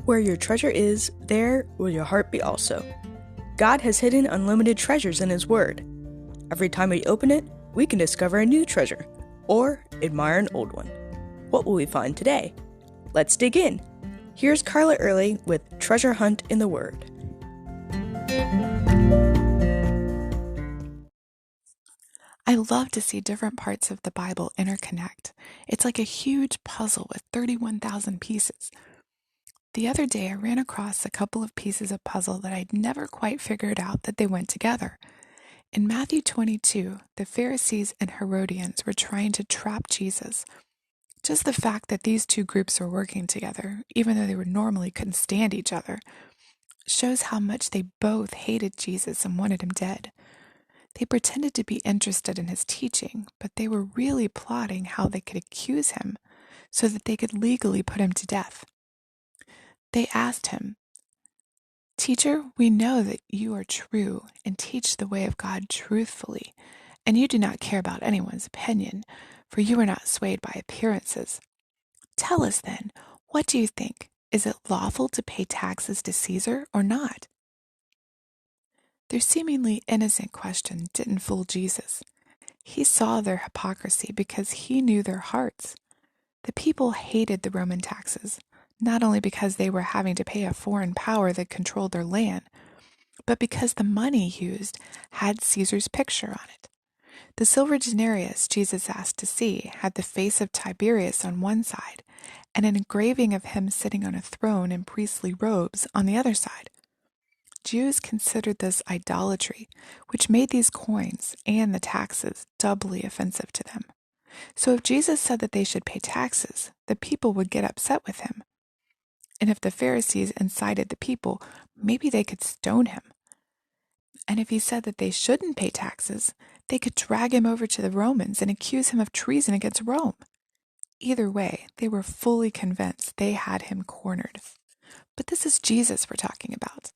Where your treasure is, there will your heart be also. God has hidden unlimited treasures in His Word. Every time we open it, we can discover a new treasure, or admire an old one. What will we find today? Let's dig in. Here's Carla Early with Treasure Hunt in the Word. I love to see different parts of the Bible interconnect. It's like a huge puzzle with 31,000 pieces. The other day, I ran across a couple of pieces of puzzle that I'd never quite figured out that they went together. In Matthew 22, the Pharisees and Herodians were trying to trap Jesus. Just the fact that these two groups were working together, even though they normally couldn't stand each other, shows how much they both hated Jesus and wanted him dead. They pretended to be interested in his teaching, but they were really plotting how they could accuse him so that they could legally put him to death. They asked him, "Teacher, we know that you are true and teach the way of God truthfully, and you do not care about anyone's opinion, for you are not swayed by appearances. Tell us then, what do you think? Is it lawful to pay taxes to Caesar or not?" Their seemingly innocent question didn't fool Jesus. He saw their hypocrisy because he knew their hearts. The people hated the Roman taxes, not only because they were having to pay a foreign power that controlled their land, but because the money used had Caesar's picture on it. The silver denarius Jesus asked to see had the face of Tiberius on one side and an engraving of him sitting on a throne in priestly robes on the other side. Jews considered this idolatry, which made these coins and the taxes doubly offensive to them. So if Jesus said that they should pay taxes, the people would get upset with him. And if the Pharisees incited the people, maybe they could stone him. And if he said that they shouldn't pay taxes, they could drag him over to the Romans and accuse him of treason against Rome. Either way, they were fully convinced they had him cornered. But this is Jesus we're talking about.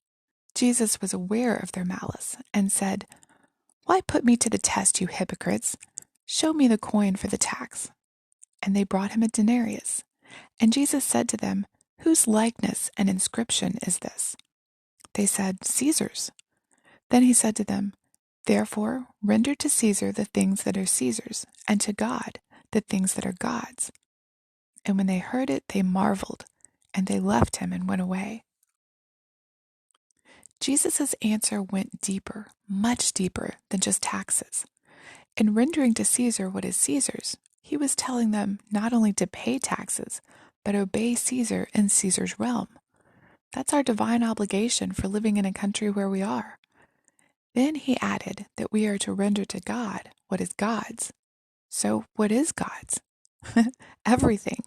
Jesus was aware of their malice and said, "Why put me to the test, you hypocrites? Show me the coin for the tax." And they brought him a denarius. And Jesus said to them, "Whose likeness and inscription is this?" They said, "Caesar's." Then he said to them, "Therefore render to Caesar the things that are Caesar's, and to God the things that are God's." And when they heard it, they marveled, and they left him and went away. Jesus' answer went deeper, much deeper than just taxes. In rendering to Caesar what is Caesar's, he was telling them not only to pay taxes, but obey Caesar in Caesar's realm. That's our divine obligation for living in a country where we are. Then he added that we are to render to God what is God's. So what is God's? Everything.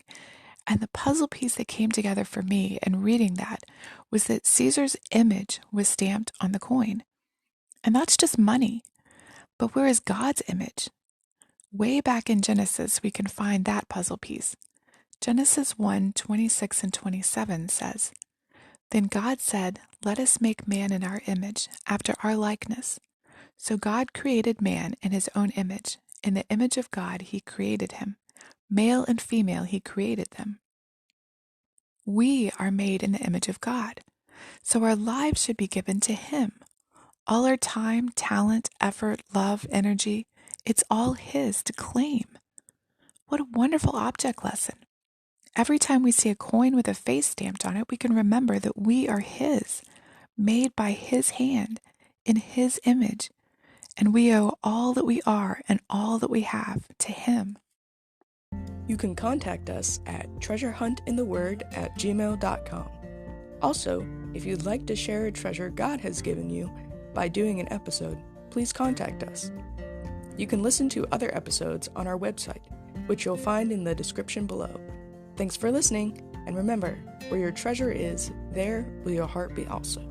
And the puzzle piece that came together for me in reading that was that Caesar's image was stamped on the coin. And that's just money. But where is God's image? Way back in Genesis, we can find that puzzle piece. Genesis 1:26 and 27 says, "Then God said, 'Let us make man in our image, after our likeness.' So God created man in his own image. In the image of God he created him. Male and female he created them." We are made in the image of God. So our lives should be given to him. All our time, talent, effort, love, energy, it's all his to claim. What a wonderful object lesson. Every time we see a coin with a face stamped on it, we can remember that we are his, made by his hand, in his image, and we owe all that we are and all that we have to him. You can contact us at treasurehuntintheword@gmail.com. Also, if you'd like to share a treasure God has given you by doing an episode, please contact us. You can listen to other episodes on our website, which you'll find in the description below. Thanks for listening, and remember, where your treasure is, there will your heart be also.